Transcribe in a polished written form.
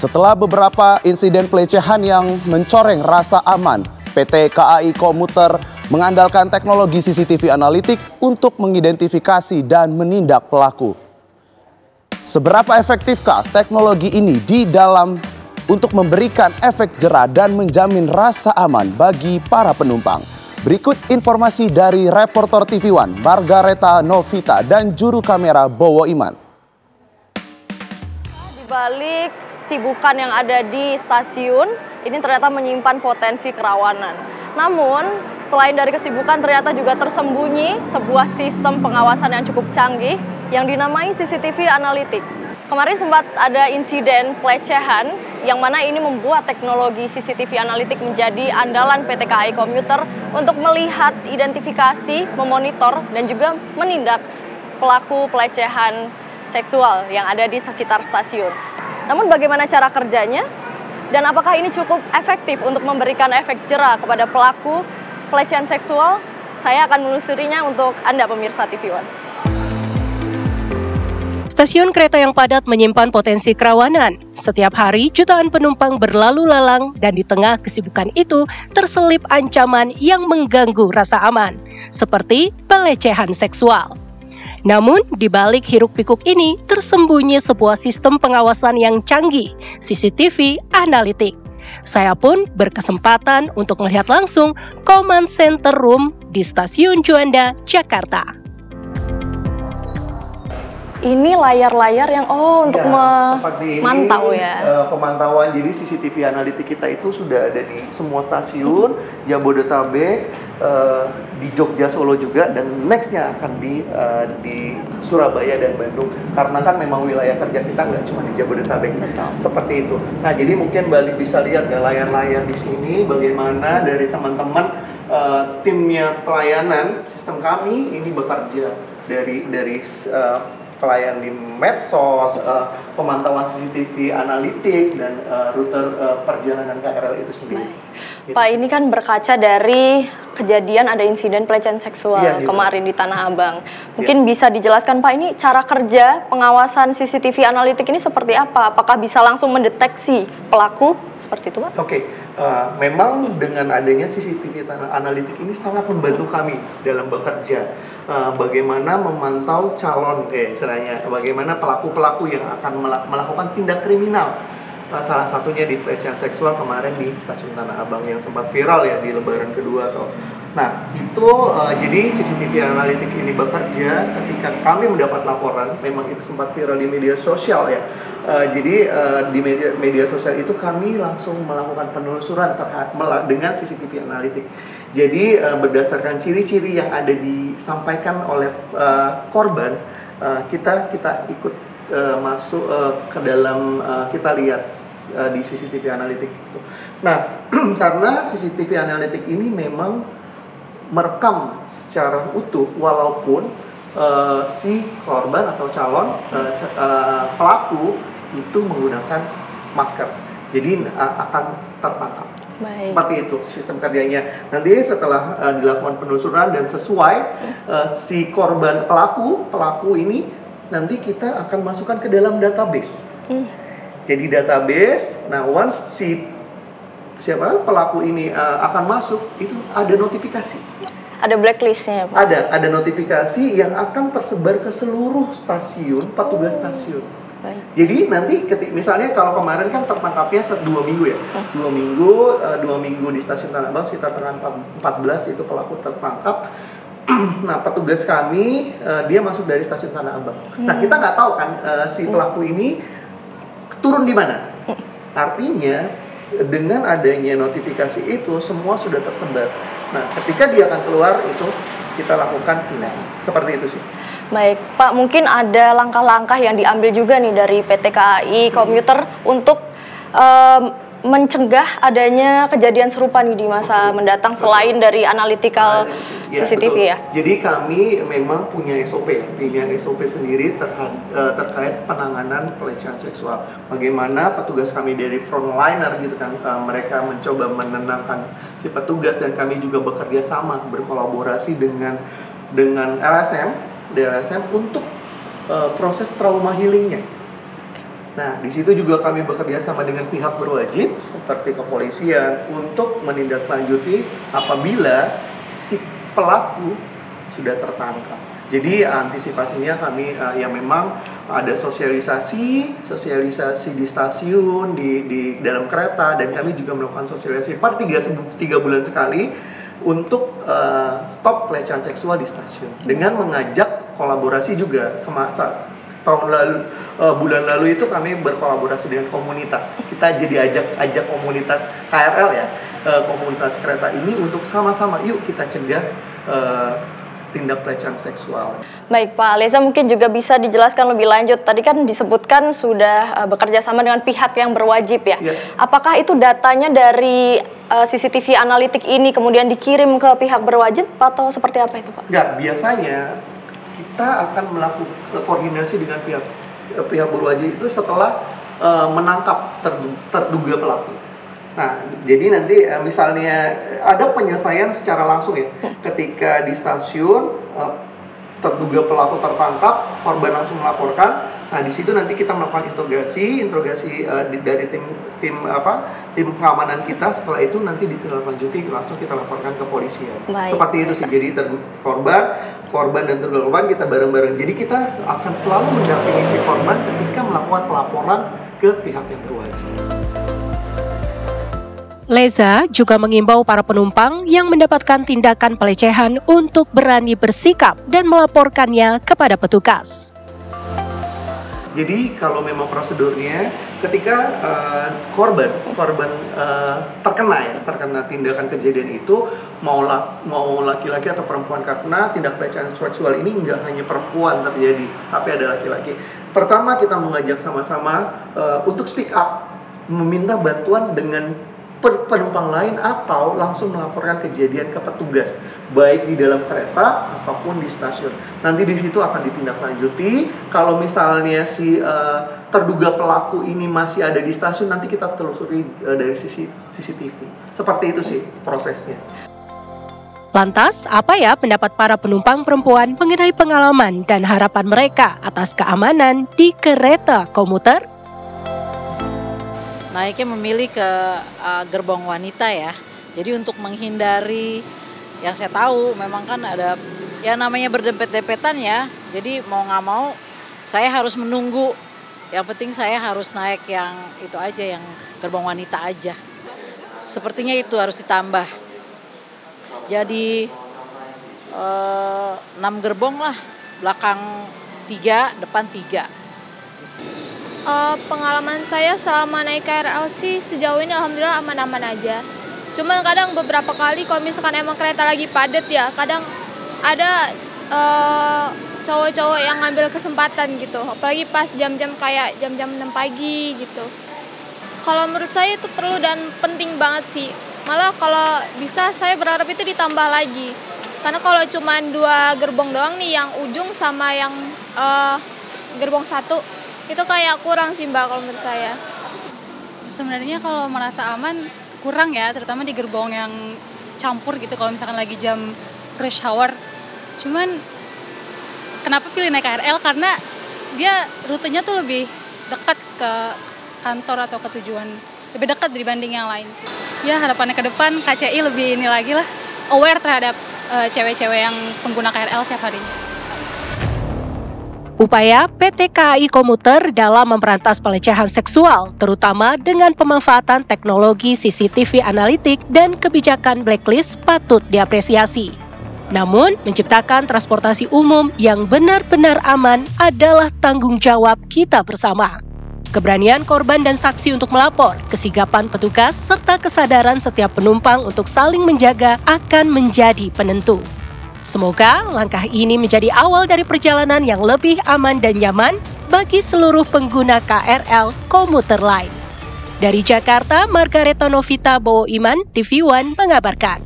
Setelah beberapa insiden pelecehan yang mencoreng rasa aman, PT KAI Komuter mengandalkan teknologi CCTV analitik untuk mengidentifikasi dan menindak pelaku. Seberapa efektifkah teknologi ini untuk memberikan efek jera dan menjamin rasa aman bagi para penumpang? Berikut informasi dari reporter TV One Margareta Novita dan juru kamera Bowo Iman. Di balik kesibukan yang ada di stasiun, ini ternyata menyimpan potensi kerawanan. Namun, selain dari kesibukan ternyata juga tersembunyi sebuah sistem pengawasan yang cukup canggih yang dinamai CCTV analitik. Kemarin sempat ada insiden pelecehan yang mana ini membuat teknologi CCTV analitik menjadi andalan PT KAI Komuter untuk melihat identifikasi, memonitor, dan juga menindak pelaku pelecehan seksual yang ada di sekitar stasiun. Namun bagaimana cara kerjanya? Dan apakah ini cukup efektif untuk memberikan efek jera kepada pelaku pelecehan seksual? Saya akan menelusurinya untuk Anda pemirsa TV One. Stasiun kereta yang padat menyimpan potensi kerawanan. Setiap hari jutaan penumpang berlalu lalang dan di tengah kesibukan itu terselip ancaman yang mengganggu rasa aman, seperti pelecehan seksual. Namun, di balik hiruk-pikuk ini tersembunyi sebuah sistem pengawasan yang canggih, CCTV analitik. Saya pun berkesempatan untuk melihat langsung Command Center Room di Stasiun Juanda, Jakarta. Ini layar-layar yang untuk memantau ya. Pemantauan, jadi CCTV analitik kita itu sudah ada di semua stasiun, Jabodetabek, di Jogja, Solo juga, dan nextnya akan di Surabaya dan Bandung. Karena kan memang wilayah kerja kita nggak cuma di Jabodetabek. Betul. Seperti itu. Nah, jadi mungkin Bali bisa lihat ya layar-layar di sini bagaimana dari teman-teman timnya pelayanan sistem kami ini bekerja dari pelayan di medsos, pemantauan CCTV analitik, dan rute perjalanan KRL itu sendiri. Gitu. Pak, ini kan berkaca dari kejadian ada insiden pelecehan seksual kemarin di Tanah Abang. Mungkin bisa dijelaskan Pak, ini cara kerja pengawasan CCTV analitik ini seperti apa? Apakah bisa langsung mendeteksi pelaku? Seperti itu Pak? Oke. Memang dengan adanya CCTV analitik ini sangat membantu kami dalam bekerja. Bagaimana memantau calon, istilahnya, bagaimana pelaku-pelaku yang akan melakukan tindak kriminal. Salah satunya di pelecehan seksual kemarin di Stasiun Tanah Abang yang sempat viral ya di Lebaran kedua atau. Nah itu jadi CCTV analitik ini bekerja ketika kami mendapat laporan, memang itu sempat viral di media sosial ya. Jadi di media sosial itu kami langsung melakukan penelusuran dengan CCTV analitik. Jadi berdasarkan ciri-ciri yang ada disampaikan oleh korban, kita ikut masuk ke dalam, kita lihat di CCTV analitik itu. Nah, karena CCTV analitik ini memang merekam secara utuh, walaupun si korban atau calon pelaku itu menggunakan masker, jadi akan tertangkap. Baik. Seperti itu sistem kerjanya. Nanti setelah dilakukan penelusuran dan sesuai si korban pelaku ini, nanti kita akan masukkan ke dalam database. Jadi database, nah once siapa pelaku ini akan masuk, itu ada notifikasi. Ada blacklistnya Pak? Ada notifikasi yang akan tersebar ke seluruh stasiun, petugas stasiun. Baik. Jadi nanti misalnya kalau kemarin kan tertangkapnya 2 minggu ya, 2 minggu di Stasiun Tanah Abang, sekitar tanggal 14 itu pelaku tertangkap. Nah, petugas kami dia masuk dari Stasiun Tanah Abang. Nah, kita nggak tahu kan si pelaku ini turun di mana. Artinya dengan adanya notifikasi itu semua sudah tersebar. Nah, ketika dia akan keluar itu kita lakukan tindakan. Seperti itu sih. Baik, Pak, mungkin ada langkah-langkah yang diambil juga nih dari PT KAI Komuter untuk mencegah adanya kejadian serupa nih di masa mendatang selain dari analytical CCTV betul. ya? Jadi kami memang punya SOP sendiri terkait penanganan pelecehan seksual. Bagaimana petugas kami dari frontliner gitu kan, mereka mencoba menenangkan si petugas, dan kami juga bekerja sama berkolaborasi dengan LSM untuk proses trauma healingnya. Nah, di situ juga kami bekerja sama dengan pihak berwajib seperti kepolisian untuk menindaklanjuti apabila si pelaku sudah tertangkap. Jadi antisipasinya kami ya memang ada sosialisasi di stasiun, di dalam kereta, dan kami juga melakukan sosialisasi per 3 bulan sekali untuk stop pelecehan seksual di stasiun dengan mengajak kolaborasi juga tahun lalu, bulan lalu itu kami berkolaborasi dengan komunitas. Kita jadi ajak komunitas KRL ya, komunitas kereta ini untuk sama-sama yuk kita cegah tindak pelecehan seksual. Baik Pak Leza, mungkin juga bisa dijelaskan lebih lanjut. Tadi kan disebutkan sudah bekerja sama dengan pihak yang berwajib ya. Apakah itu datanya dari CCTV analitik ini kemudian dikirim ke pihak berwajib atau seperti apa itu Pak? Enggak, biasanya kita akan melakukan koordinasi dengan pihak berwajib itu setelah menangkap terduga pelaku. Nah, jadi nanti misalnya ada penyelesaian secara langsung ya, ketika di stasiun terduga pelaku tertangkap, korban langsung melaporkan. Nah, di situ nanti kita melakukan interogasi dari tim keamanan kita. Setelah itu nanti ditindaklanjuti langsung kita laporkan ke polisi. Seperti itu sih. Jadi korban dan terduga korban kita bareng-bareng. Jadi kita akan selalu mendampingi si korban ketika melakukan pelaporan ke pihak yang berwajib. Leza juga mengimbau para penumpang yang mendapatkan tindakan pelecehan untuk berani bersikap dan melaporkannya kepada petugas. Jadi kalau memang prosedurnya ketika korban terkena tindakan kejadian itu, mau laki-laki atau perempuan, karena tindak pelecehan seksual ini nggak hanya perempuan terjadi, tapi ada laki-laki. Pertama kita mengajak sama-sama untuk speak up, meminta bantuan dengan penumpang lain atau langsung melaporkan kejadian ke petugas, baik di dalam kereta ataupun di stasiun. Nanti di situ akan ditindaklanjuti. Kalau misalnya si terduga pelaku ini masih ada di stasiun, nanti kita telusuri dari sisi CCTV. Seperti itu sih prosesnya. Lantas, apa ya pendapat para penumpang perempuan mengenai pengalaman dan harapan mereka atas keamanan di kereta komuter? Naiknya memilih ke gerbong wanita ya. Jadi untuk menghindari, yang saya tahu memang kan ada ya namanya berdempet-dempetan ya. Jadi mau nggak mau saya harus menunggu. Yang penting saya harus naik yang itu aja, yang gerbong wanita aja. Sepertinya itu harus ditambah. Jadi 6 gerbong lah, belakang 3, depan 3. Pengalaman saya selama naik KRL sih sejauh ini alhamdulillah aman-aman aja. Cuma kadang beberapa kali kalau misalkan emang kereta lagi padat ya, kadang ada cowok-cowok yang ngambil kesempatan gitu. Apalagi pas jam-jam kayak jam-jam 6 pagi gitu. Kalau menurut saya itu perlu dan penting banget sih. Malah kalau bisa saya berharap itu ditambah lagi. Karena kalau cuma 2 gerbong doang nih, yang ujung sama yang gerbong 1, itu kayak kurang sih Mbak kalau menurut saya. Sebenarnya kalau merasa aman kurang ya, terutama di gerbong yang campur gitu kalau misalkan lagi jam rush hour. Cuman kenapa pilih naik KRL? Karena dia rutenya tuh lebih dekat ke kantor atau ke tujuan, lebih dekat dibanding yang lain sih. Ya harapannya ke depan KCI lebih ini lagi lah, aware terhadap cewek-cewek yang pengguna KRL setiap harinya. Upaya PT KAI Komuter dalam memberantas pelecehan seksual, terutama dengan pemanfaatan teknologi CCTV analitik dan kebijakan blacklist, patut diapresiasi. Namun, menciptakan transportasi umum yang benar-benar aman adalah tanggung jawab kita bersama. Keberanian korban dan saksi untuk melapor, kesigapan petugas, serta kesadaran setiap penumpang untuk saling menjaga akan menjadi penentu. Semoga langkah ini menjadi awal dari perjalanan yang lebih aman dan nyaman bagi seluruh pengguna KRL komuter lain. Dari Jakarta, Margaretha Novita Bowo Iman, TV One mengabarkan.